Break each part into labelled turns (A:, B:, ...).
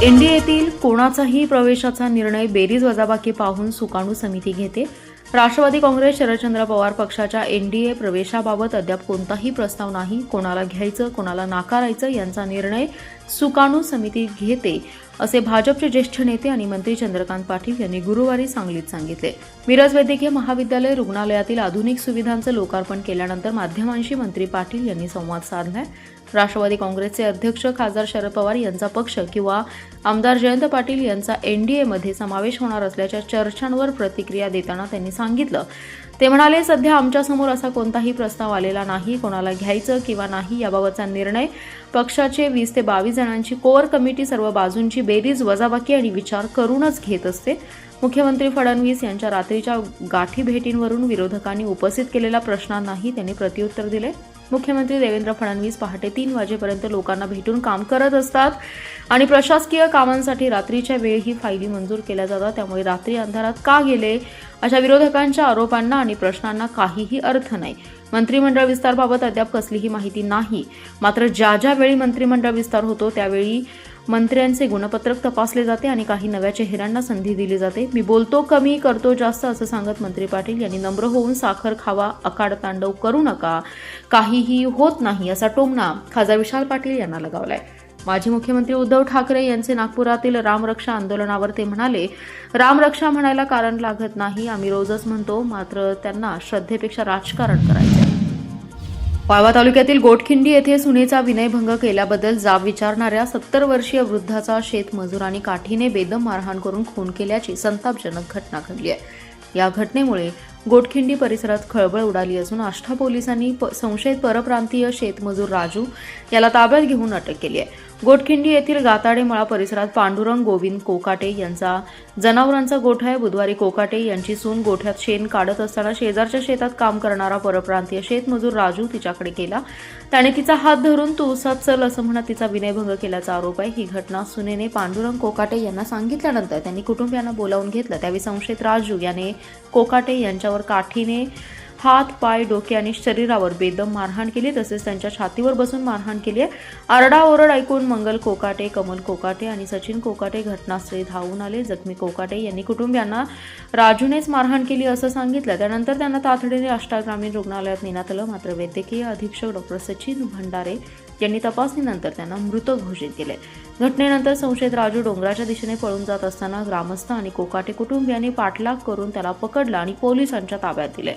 A: एनडीएतील कोणाचाही प्रवेशाचा निर्णय बेरीज वजाबाकी पाहून सुकाणू समिती घेते. राष्ट्रवादी काँग्रेस शरदचंद्र पवार पक्षाच्या एनडीए प्रवेशाबाबत अद्याप कोणताही प्रस्ताव नाही. कोणाला घ्यायचं कोणाला नाकारायचं यांचा निर्णय सुकाणू समिती घेते असे भाजपचे ज्येष्ठ नेते आणि मंत्री चंद्रकांत पाटील यांनी गुरुवारी सांगलीत सांगितले. मिरज वैद्यकीय महाविद्यालय रुग्णालयातील आधुनिक सुविधांचं लोकार्पण केल्यानंतर माध्यमांशी मंत्री पाटील यांनी संवाद साधलाय. राष्ट्रवादी काँग्रेसचे अध्यक्ष खासदार शरद पवार यांचा पक्ष किंवा आमदार जयंत पाटील यांचा एनडीएमध्ये समावेश होणार असल्याच्या चर्चांवर प्रतिक्रिया देताना त्यांनी सांगितलं. ते म्हणाले, सध्या आमच्यासमोर असा कोणताही प्रस्ताव आलेला नाही. कोणाला घ्यायचं किंवा नाही याबाबतचा निर्णय पक्षाचे 20 ते 22 जणांची कोअर कमिटी सर्व बाजूंची बेरीज वजाबाकी आणि विचार करूनच घेत असते. मुख्यमंत्री फडणवीस यांच्या रात्रीच्या गाठी भेटींवरून विरोधकांनी उपस्थित केलेल्या प्रश्नांनाही त्यांनी प्रत्युत्तर दिले. मुख्यमंत्री देवेंद्र फडणवीस पहाटे 3 वाजेपर्यंत लोकांना भेटून काम करत असतात आणि प्रशासकीय कामांसाठी रात्रीच्या वेळी फायली मंजूर केल्या जातात. त्यामुळे रात्री अंधारात का गेले अशा विरोधकांच्या आरोपांना आणि प्रश्नांना काहीही अर्थ नाही. मंत्रिमंडळ विस्ताराबाबत अद्याप कसलीही माहिती नाही. मात्र ज्या वेळी मंत्रिमंडळ विस्तार होतो त्यावेळी मंत्र्यांचे गुणपत्रक तपासले जाते आणि काही नव्या चेहऱ्यांना संधी दिली जाते. मी बोलतो कमी करतो जास्त असं सांगत मंत्री पाटील यांनी नम्र होऊन साखर खावा, अकाड तांडव करू नका, काहीही होत नाही असा टोमणा खासदार विशाल पाटील यांना लगावलाय. माजी मुख्यमंत्री उद्धव ठाकरे यांचे नागपुरातील रामरक्षा आंदोलनावर ते म्हणाले, रामरक्षा म्हणायला कारण लागत नाही. आम्ही रोजच म्हणतो, मात्र त्यांना श्रद्धेपेक्षा राजकारण करायचे. वाळवा तालुक्यातील गोटखिंडी येथे सुनेचा विनयभंग केल्याबद्दल जाब विचारणाऱ्या 70 वर्षीय वृद्धाचा शेतमजुरांनी काठीने बेदम मारहाण करून खून केल्याची संतापजनक घटना घडली आहे. या घटनेमुळे गोटखिंडी परिसरात खळबळ उडाली असून आष्टा पोलिसांनी संशयित परप्रांतीय शेतमजूर राजू याला ताब्यात घेऊन अटक केली आहे. गोटखिंडी येथील गाताडेमळा परिसरात पांडुरंग गोविंद कोकाटे यांचा जनावरांचा गोठा आहे. बुधवारी कोकाटे यांची सून गोठ्यात शेण काढत असताना शेजारच्या शेतात काम करणारा परप्रांतीय शेतमजूर राजू तिच्याकडे गेला. त्याने तिचा हात धरून तू उसात चल असं म्हणत तिचा विनयभंग केल्याचा आरोप आहे. ही घटना सुनेने पांडुरंग कोकाटे यांना सांगितल्यानंतर त्यांनी कुटुंबियांना बोलावून घेतलं. त्यावेळी संशयित राजू याने कोकाटे यांच्यावर काठीने हात, पाय, डोके आणि शरीरावर बेदम मारहाण केली. तसेच त्यांच्या छातीवर बसून मारहाण केली आहे. आरडाओरड ऐकून मंगल कोकाटे, कमल कोकाटे आणि सचिन कोकाटे घटनास्थळी धावून आले. जखमी कोकाटे यांनी कुटुंबियांना राजूनेच मारहाण केली असं सांगितलं. त्यानंतर त्यांना तातडीने आष्टा ग्रामीण रुग्णालयात नेण्यात आलं. मात्र वैद्यकीय अधीक्षक डॉक्टर सचिन भंडारे यांनी तपासणीनंतर त्यांना मृत घोषित केले. घटनेनंतर संशयित राजू डोंगराच्या दिशेने पळून जात असताना ग्रामस्थ आणि कोकाटे कुटुंबियांनी पाठलाग करून त्याला पकडलं आणि पोलिसांच्या ताब्यात दिले.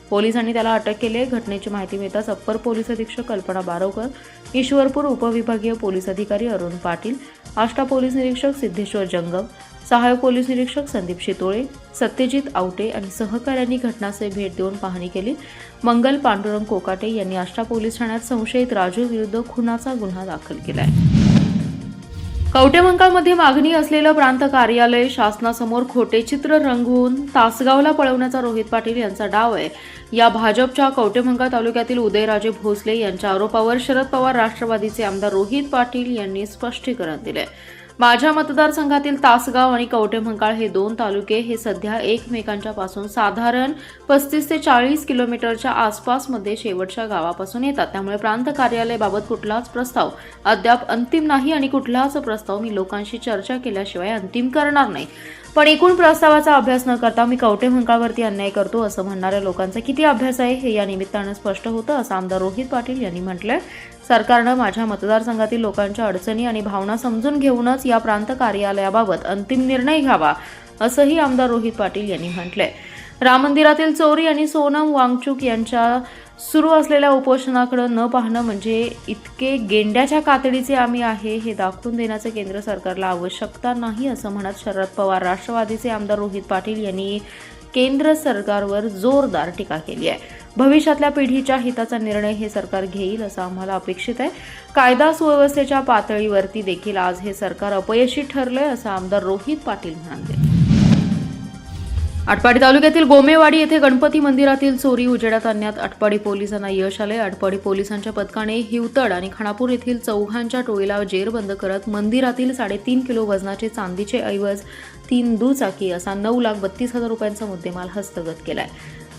A: पोलिसांनी त्याला अटक केली. घटनेची माहिती मिळताच अप्पर पोलीस अधीक्षक कल्पना बारोकर, ईश्वरपूर उपविभागीय पोलीस अधिकारी अरुण पाटील, आष्टा पोलीस निरीक्षक सिद्धेश्वर जंगम, सहाय्यक पोलीस निरीक्षक संदीप शितोळे, सत्यजित आवटे आणि सहकाऱ्यांनी घटनास्थळी भेट देऊन पाहणी केली. मंगल पांडुरंग कोकाटे यांनी आष्टा पोलीस ठाण्यात संशयित राजू विरुद्ध खुनाचा गुन्हा दाखल केला आहे. कवटेमंकाळमध्ये मागणी असलेलं प्रांत कार्यालय शासनासमोर खोटे चित्र रंगवून तासगावला पळवण्याचा रोहित पाटील यांचा डाव आहे. या भाजपच्या कवटेमंकाळ तालुक्यातील उदयराजे भोसले यांच्या आरोपावर शरद पवार राष्ट्रवादीचे आमदार रोहित पाटील यांनी स्पष्टीकरण दिले. माझ्या मतदारसंघातील तासगाव आणि कवटेमंकाळ हे 2 तालुके हे सध्या एकमेकांच्या पासून साधारण 35 ते 40 किलोमीटरच्या आसपासमध्ये शेवटच्या गावापासून येतात. त्यामुळे प्रांत कार्यालयाबाबत कुठलाच प्रस्ताव अद्याप अंतिम नाही आणि कुठलाच प्रस्ताव मी लोकांशी चर्चा केल्याशिवाय अंतिम करणार नाही. पण एकूण प्रस्तावाचा अभ्यास न करता मी कवटेमंकाळवरती अन्याय करतो असं म्हणणाऱ्या लोकांचा किती अभ्यास आहे हे या निमित्तानं स्पष्ट होतं असं आमदार रोहित पाटील यांनी म्हटलंय. सरकारनं माझ्या मतदारसंघातील लोकांच्या अडचणी आणि भावना समजून घेऊनच या प्रांत कार्यालयाबाबत अंतिम निर्णय घ्यावा असंही आमदार रोहित पाटील यांनी म्हटलंय. राम मंदिरातील चोरी आणि सोनम वांगचूक यांच्या सुरू असलेल्या उपोषणाकडे न पाहणं म्हणजे इतके गेंड्याच्या कातडीचे आम्ही आहे हे दाखवून देण्याचं केंद्र सरकारला आवश्यकता नाही असं म्हणत शरद पवार राष्ट्रवादीचे आमदार रोहित पाटील यांनी केंद्र सरकारवर जोरदार टीका केली आहे. भविष्यातल्या पिढीच्या हिताचा निर्णय हे सरकार घेईल असं आम्हाला अपेक्षित आहे. कायदा सुव्यवस्थेच्या पातळीवरती देखील आज हे सरकार अपयशी ठरलंय असं आमदार रोहित पाटील म्हणाले. आटपाडी तालुक्यातील गोमेवाडी येथे गणपती मंदिरातील चोरी उजेडात आणण्यात आटपाडी पोलिसांना यश आले. आटपाडी पोलिसांच्या पथकाने हिवतड आणि खानापूर येथील चौघांच्या टोळीला जेरबंद करत मंदिरातील 3.5 किलो वजनाचे चांदीचे ऐवज 3 दुचाकी असा 9,32,000 रुपयांचा मुद्देमाल हस्तगत केलाय.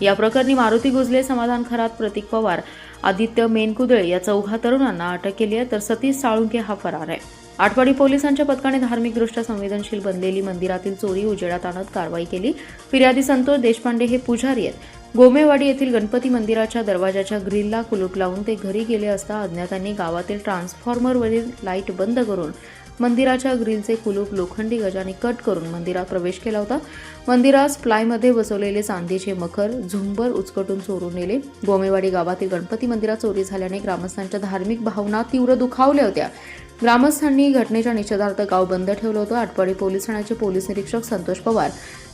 A: या प्रकरणी मारुती गुजले, समाधान खरात, प्रतीक पवार आदित्य मेनकुदळे या चौघा तरुणांना अटक केली आहे, तर सतीश साळुंके हा फरार आहे. आटपाडी पोलिसांच्या पथकाने धार्मिकदृष्ट्या संवेदनशील बनलेली मंदिरातील चोरी उजेडात आणत कारवाई केली. फिर्यादी संतोष देशपांडे हे पुजारी आहेत. गोमेवाडी येथील गणपती मंदिराच्या दरवाजाच्या ग्रिलला कुलूप लावून ते घरी गेले असता अज्ञातांनी गावातील ट्रान्सफॉर्मरवरील लाईट बंद करून मंदिराच्या ग्रिलचे कुलूप लोखंडी गजाने कट करून मंदिरात प्रवेश केला होता. मंदिरास प्लायमध्ये बसवलेले चांदीचे मखर, झुंबर उचकटून चोरून नेले. गोमेवाडी गावातील गणपती मंदिरात चोरी झाल्याने ग्रामस्थांच्या धार्मिक भावना तीव्र दुखावल्या होत्या. ग्रामस्थांनी घटनेच्या निषेधार्थ गाव बंद ठेवलं होतं. आटपाडी पोलीस ठाण्याचे पोलीस निरीक्षक संतोष पवार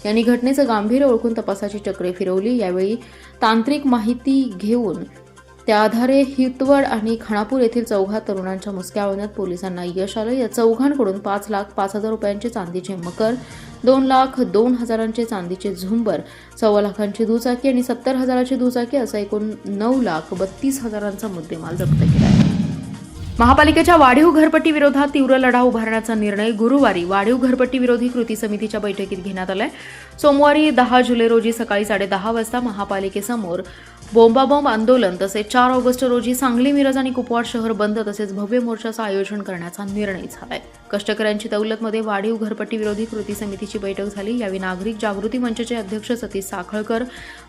A: यांनी घटनेचं गांभीर्य ओळखून तपासाची चक्रे फिरवली. यावेळी तांत्रिक माहिती घेऊन त्या आधारे हितवड आणि खानापूर येथील चौघा तरुणांच्या मुसक्या पोलिसांना यश आलं. या चौघांकडून 5,05,000 रुपयांचे चांदीचे मकर, 2,02,000चे चांदीचे झुंबर, 1,15,000ची दुचाकी आणि 70,000ची दुचाकी असा एकूण 9,32,000चा मुद्देमाल जप्त केला आहे. महापालिकेच्या वाढीव घरपट्टी विरोधात तीव्र लढा उभारण्याचा निर्णय गुरुवारी वाढीव घरपट्टी विरोधी कृती समितीच्या बैठकीत घेण्यात आलाय. सोमवारी 10 जुलै रोजी सकाळी 10:30 वाजता महापालिकेसमोर बोंबाबोंब आंदोलन तसेच 4 ऑगस्ट रोजी सांगली, मिरज आणि कुपवाड शहर बंद तसेच भव्य मोर्चाचं आयोजन करण्याचा निर्णय झालाय. कष्टकऱ्यांची दौलतमध्ये वाढीव घरपट्टी विरोधी कृती समितीची बैठक झाली. यावेळी नागरिक जागृती मंचचे अध्यक्ष सतीश साखळकर,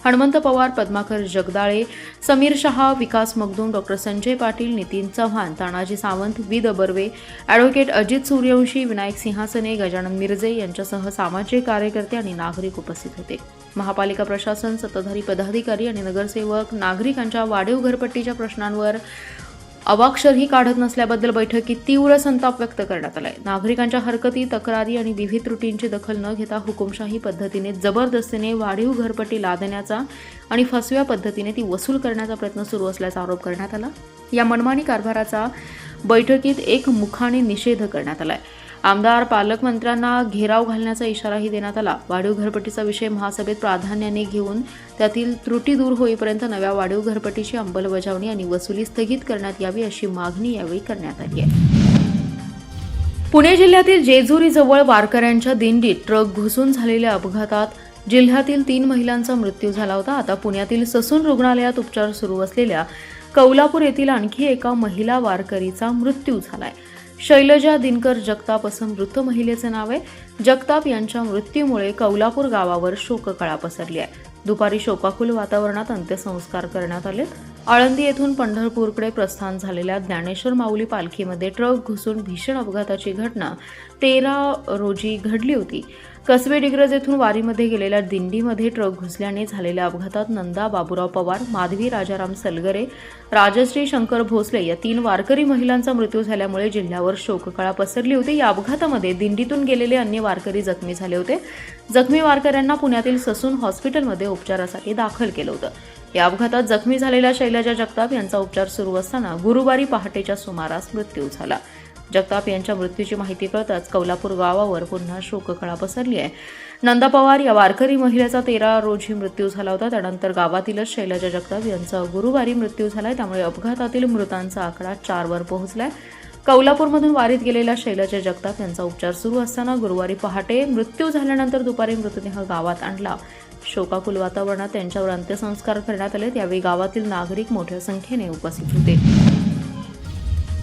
A: हनुमंत पवार, पद्माकर जगदाळे, समीर शहा, विकास मगदूम, डॉ. संजय पाटील, नितीन चव्हाण, तानाजी सावंत, विद बर्वे, ॲडव्होकेट अजित सूर्यवंशी, विनायक सिंहासने, गजानन मिरजे यांच्यासह सामाजिक कार्यकर्ते आणि नागरिक उपस्थित होते. महापालिका प्रशासन, सत्ताधारी पदाधिकारी आणि नगरसेवक नागरिकांच्या वाढीव घरपट्टीच्या प्रश्नांवर अवाक्षरही काढत नसल्याबद्दल बैठकीत तीव्र संताप व्यक्त करण्यात आलाय. नागरिकांच्या हरकती, तक्रारी आणि विविध त्रुटींची दखल न घेता हुकुमशाही पद्धतीने जबरदस्तीने वाढीव घरपट्टी लादण्याचा आणि फसव्या पद्धतीने ती वसूल करण्याचा प्रयत्न सुरू असल्याचा आरोप करण्यात आला. या मनमानी कारभाराचा बैठकीत एकमुखाने निषेध करण्यात आलाय. आमदार, पालकमंत्र्यांना घेराव घालण्याचा इशाराही देण्यात आला. वाढीव घरपट्टीचा विषय महासभेत प्राधान्याने घेऊन त्यातील त्रुटी दूर होईपर्यंत नव्या वाढीव घरपट्टीची अंमलबजावणी आणि वसुली स्थगित करण्यात यावी अशी मागणी यावेळी करण्यात आली आहे. पुणे जिल्ह्यातील जेजुरीजवळ वारकऱ्यांच्या दिंडीत ट्रक घुसून झालेल्या अपघातात जिल्ह्यातील 3 महिलांचा मृत्यू झाला होता. आता पुण्यातील ससून रुग्णालयात उपचार सुरू असलेल्या कौलापूर येथील आणखी एका महिला वारकरीचा मृत्यू झालाय. शैलजा दिनकर जगताप असं मृत महिलेचं नाव आहे. जगताप यांच्या मृत्यूमुळे कौलापूर गावावर शोककळा पसरली आहे. दुपारी शोकाकुल वातावरणात अंत्यसंस्कार करण्यात आले. आळंदी येथून पंढरपूरकडे प्रस्थान झालेल्या ज्ञानेश्वर माऊली पालखीमध्ये ट्रक घुसून भीषण अपघाताची घटना 13 रोजी घडली होती. कसबे डिग्रज येथून वारीमध्ये गेलेल्या दिंडीमध्ये ट्रक घुसल्याने झालेल्या अपघातात नंदा बाबूराव पवार, माधवी राजाराम सलगरे, राजश्री शंकर भोसले या 3 वारकरी महिलांचा मृत्यू झाल्यामुळे जिल्ह्यावर शोककळा पसरली होती. या अपघातामध्ये दिंडीतून गेलेले अन्य वारकरी जखमी झाले होते. जखमी वारकऱ्यांना पुण्यातील ससून हॉस्पिटलमध्ये उपचारासाठी दाखल केलं होतं. या अपघातात जखमी झालेल्या शैलजा जगताप यांचा उपचार सुरू असताना गुरुवारी पहाटेच्या सुमारास मृत्यू झाला. जगताप यांच्या मृत्यूची माहिती कळताच कौलापूर गावावर पुन्हा शोककळा पसरली आहे. नंदा पवार या वारकरी महिलेचा 13 रोजी मृत्यू झाला होता. त्यानंतर गावातीलच शैलजा जगताप यांचा गुरुवारी मृत्यू झालाय. त्यामुळे अपघातातील मृतांचा आकडा 4 वर पोहोचलाय. कौलापूरमधून वारीत गेलेल्या शैलजा जगताप यांचा उपचार सुरू असताना गुरुवारी पहाटे मृत्यू झाल्यानंतर दुपारी मृतदेह गावात आणला. शोकाकुल वातावरणात त्यांच्यावर अंत्यसंस्कार करण्यात आले. त्यावेळी गावातील नागरिक मोठ्या संख्येने उपस्थित होते.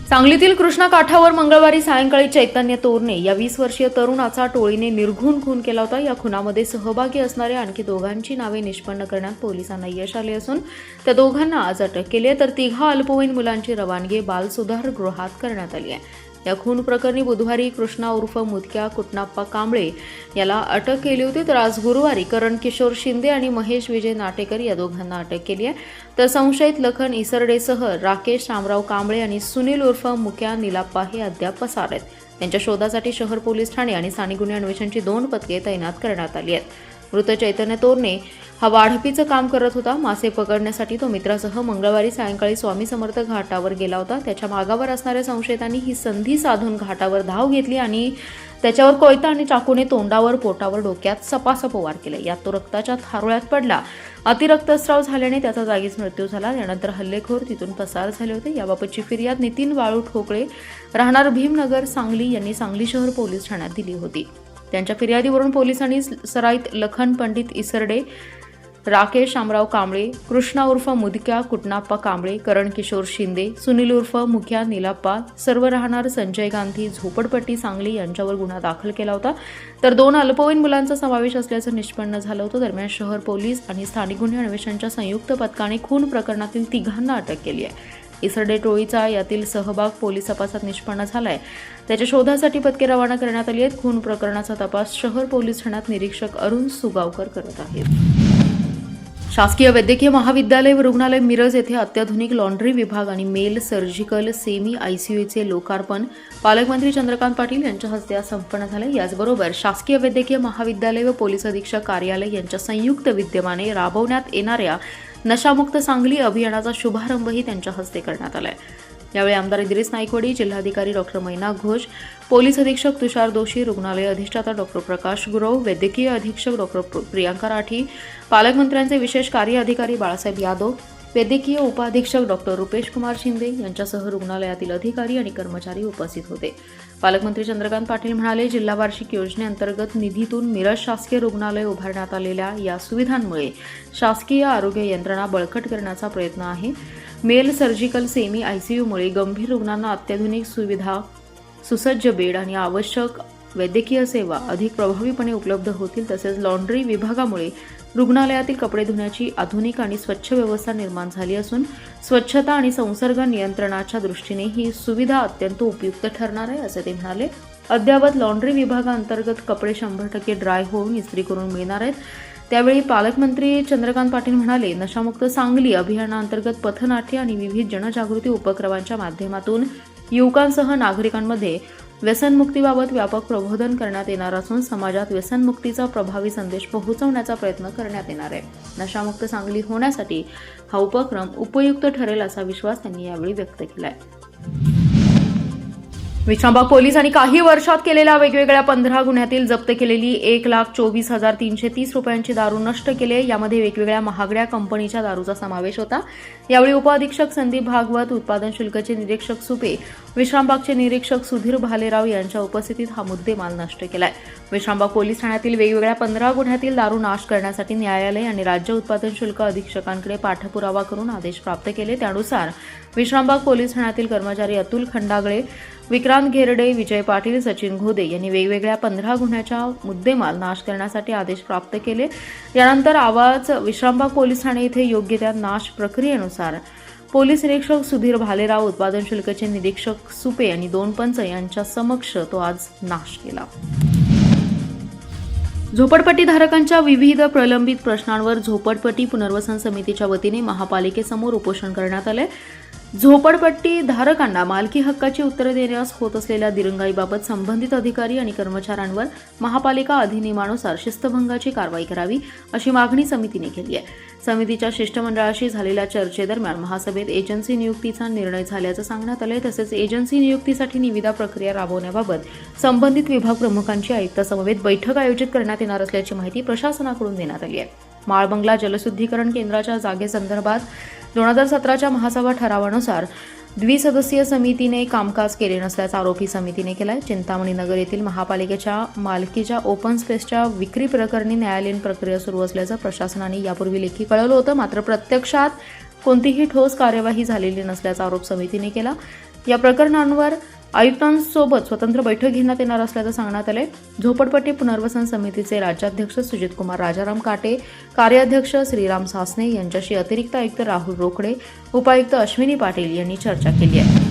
A: सांगलीतील कृष्णा काठावर मंगळवारी सायंकाळी चैतन्य तोरणे या 20 वर्षीय तरुणाचा टोळीने निर्घृण खून केला होता. या खुनामध्ये सहभागी असणाऱ्या आणखी 2घांची नावे निष्पन्न करण्यात पोलिसांना यश आले असून त्या 2घांना आज अटक केली आहे, तर 3 अल्पवयीन मुलांची रवानगी बालसुधार गृहात करण्यात आली आहे. या खून प्रकरणी बुधवारी कृष्णा उर्फ मुदक्या कुटनाप्पा कांबळे याला अटक केली होती, तर आज गुरुवारी करण किशोर शिंदे आणि महेश विजय नाटेकर या 2घांना अटक केली आहे. तर संशयित लखन इसरडेसह राकेश शामराव कांबळे आणि सुनील उर्फ मुक्या निलाप्पा हे अद्याप पसार आहेत. त्यांच्या शोधासाठी शहर पोलीस ठाणे आणि स्थानिक गुन्हे अन्वेषणची 2 पथके तैनात करण्यात आली आहेत. मृत चैतन्य तोरणे हा वाढपीचं काम करत होता. मासे पकडण्यासाठी तो मित्रासह मंगळवारी सायंकाळी स्वामी समर्थ घाटावर गेला होता. त्याच्या मागावर असणाऱ्या संशयितांनी ही संधी साधून घाटावर धाव घेतली आणि त्याच्यावर कोयता आणि चाकूने तोंडावर, पोटावर, डोक्यात सपासप वार केले. यात तो रक्ताच्या थारोळ्यात पडला. अतिरक्तस्राव झाल्याने त्याचा जागीच मृत्यू झाला. त्यानंतर हल्लेखोर तिथून पसार झाले होते. याबाबतची फिर्याद नितीन वाळू ठोकळे राहणार भीमनगर सांगली यांनी सांगली शहर पोलीस ठाण्यात दिली होती. त्यांच्या फिर्यादीवरून पोलिसांनी सराईत लखन पंडित इसरडे राकेश शामराव कांबळे, कृष्णा उर्फ मुदक्या कुटनाप्पा कांबळे, करण किशोर शिंदे, सुनील उर्फ मुख्या निलाप्पा, सर्व राहणार संजय गांधी, झोपडपट्टी सांगली यांच्यावर गुन्हा दाखल केला होता. तर 2 अल्पवयीन मुलांचा समावेश असल्याचं निष्पन्न झालं होतं. दरम्यान शहर पोलीस आणि स्थानिक गुन्हे अन्वेषणच्या संयुक्त पथकाने खून प्रकरणातील 3 अटक केली आहे. इसरडे टोळीचा यातील सहभाग पोलीस तपासात निष्पन्न झालाय. त्याच्या शोधासाठी पथके रवाना करण्यात आली आहेत. खून प्रकरणाचा तपास शहर पोलीस ठाण्यात निरीक्षक अरुण सुगावकर करत आहेत. शासकीय वैद्यकीय महाविद्यालय व रुग्णालय मिरज येथे अत्याधुनिक लॉन्ड्री विभाग आणि मेल सर्जिकल सेमी आयसीयूचे लोकार्पण पालकमंत्री चंद्रकांत पाटील यांच्या हस्ते आज संपन्न झाले. याचबरोबर शासकीय वैद्यकीय महाविद्यालय व पोलीस अधीक्षक कार्यालय यांच्या संयुक्त विद्यमाने राबवण्यात येणाऱ्या नशामुक्त सांगली अभियानाचा शुभारंभही त्यांच्या हस्ते करण्यात आला आहे. यावेळी आमदार इद्रिस नाईकवाडी, जिल्हाधिकारी डॉक्टर मैना घोष, पोलीस अधीक्षक तुषार दोशी, रुग्णालय अधिष्ठाता डॉक्टर प्रकाश गुरव, वैद्यकीय अधीक्षक डॉक्टर प्रियांका राठी, पालकमंत्र्यांचे विशेष कार्य अधिकारी बाळासाहेब यादव, वैद्यकीय उपाधीक्षक डॉक्टर रुपेश कुमार शिंदे यांच्यासह रुग्णालयातील अधिकारी आणि कर्मचारी उपस्थित होते. पालकमंत्री चंद्रकांत पाटील म्हणाले, जिल्हा वार्षिक योजनेअंतर्गत निधीतून मिरज शासकीय रुग्णालय उभारण्यात आलेल्या या सुविधांमुळे शासकीय आरोग्य यंत्रणा बळकट करण्याचा प्रयत्न आहे. मेल सर्जिकल सेमी आयसीयूमुळे गंभीर रुग्णांना अत्याधुनिक सुविधा, सुसज्ज बेड आणि आवश्यक वैद्यकीय सेवा अधिक प्रभावीपणे उपलब्ध होतील. तसेच लॉन्ड्री विभागामुळे रुग्णालयातील कपडे धुण्याची आधुनिक आणि स्वच्छ व्यवस्था निर्माण झाली असून स्वच्छता आणि संसर्ग नियंत्रणाच्या दृष्टीने ही सुविधा अत्यंत उपयुक्त ठरणार आहे, असे ते म्हणाले. अद्ययावत लॉन्ड्री विभागाअंतर्गत कपडे 100% ड्राय होऊन इस्त्री करून मिळणार आहेत. त्यावेळी पालकमंत्री चंद्रकांत पाटील म्हणाले, नशामुक्त सांगली अभियानाअंतर्गत पथनाट्य आणि विविध जनजागृती उपक्रमांच्या माध्यमातून युवकांसह नागरिकांमध्ये व्यसनमुक्तीबाबत व्यापक प्रबोधन करण्यात येणार असून समाजात व्यसनमुक्तीचा प्रभावी संदेश पोहोचवण्याचा प्रयत्न करण्यात येणार आहे. नशामुक्त सांगली होण्यासाठी हा उपक्रम उपयुक्त ठरेल असा विश्वास त्यांनी यावेळी व्यक्त केला आहे. विश्रामबाग पोलिसांनी काही वर्षात केलेल्या वेगवेगळ्या 15 गुन्ह्यातील जप्त केलेली 1,24,330 रुपयांची दारू नष्ट केली. यामध्ये वेगवेगळ्या महागड्या कंपनीच्या दारूचा समावेश होता. यावेळी उपअधीक्षक संदीप भागवत, उत्पादन शुल्कचे निरीक्षक सुपे, विश्रामबागचे निरीक्षक सुधीर भालेराव यांच्या उपस्थितीत हा मुद्देमाल नष्ट केलाय. विश्रामबाग पोलीस ठाण्यातील वेगवेगळ्या 15 गुन्ह्यातील दारू नाश करण्यासाठी न्यायालय आणि राज्य उत्पादन शुल्क अधीक्षकांकडे पाठपुरावा करून आदेश प्राप्त केले. त्यानुसार विश्रामबाग पोलीस ठाण्यातील कर्मचारी अतुल खंडागळे, विक्रांत घेरडे, विजय पाटील, सचिन घोदे यांनी वेगवेगळ्या 15 गुन्ह्याच्या मुद्देमाल नाश करण्यासाठी आदेश प्राप्त केले. यानंतर आवाज विश्रामबाग पोलीस ठाणे येथे योग्य त्या नाश प्रक्रियेनुसार पोलीस निरीक्षक सुधीर भालेराव, उत्पादन शुल्कचे निरीक्षक सुपे आणि 2 पंच यांच्या समक्ष तो आज नाश केला. झोपडपट्टी धारकांच्या विविध प्रलंबित प्रश्नांवर झोपडपट्टी पुनर्वसन समितीच्या वतीने महापालिकेसमोर उपोषण करण्यात आले. झोपडपट्टी धारकांना मालकी हक्काची उत्तरे देण्यास होत असलेल्या दिरंगाईबाबत संबंधित अधिकारी आणि कर्मचाऱ्यांवर महापालिका अधिनियमानुसार शिस्तभंगाची कारवाई करावी अशी मागणी समितीने केली आहे. समितीच्या शिष्टमंडळाशी झालेल्या चर्चेदरम्यान महासभेत एजन्सी नियुक्तीचा निर्णय झाल्याचं सांगण्यात आले. तसेच एजन्सी नियुक्तीसाठी निविदा प्रक्रिया राबवण्याबाबत संबंधित विभाग प्रमुखांची आयुक्तासमवेत बैठक आयोजित करण्यात येणार असल्याची माहिती प्रशासनाकडून देण्यात आली आहे. माळबंगला जलशुद्धीकरण केंद्राच्या जागेसंदर्भात 2017च्या महासभा ठरावानुसार द्विसदस्यीय समितीने कामकाज केले नसल्याचा आरोपही समितीने केलाय. चिंतामणी नगर येथील महापालिकेच्या मालकीच्या ओपन स्पेसच्या विक्री प्रकरणी न्यायालयीन प्रक्रिया सुरू असल्याचं प्रशासनाने यापूर्वी लेखी कळवलं होतं. मात्र प्रत्यक्षात कोणतीही ठोस कार्यवाही झालेली नसल्याचा आरोप समितीने केला. या प्रकरणांवर आयुक्तांसोबत स्वतंत्र बैठक घेण्यात येणार असल्याचं सांगण्यात आले. झोपडपट्टी पुनर्वसन समितीचे राज्याध्यक्ष सुजितकुमार राजाराम काटे, कार्याध्यक्ष श्रीराम सासने यांच्याशी अतिरिक्त आयुक्त राहुल रोकडे, उपायुक्त अश्विनी पाटील यांनी चर्चा केली आहे.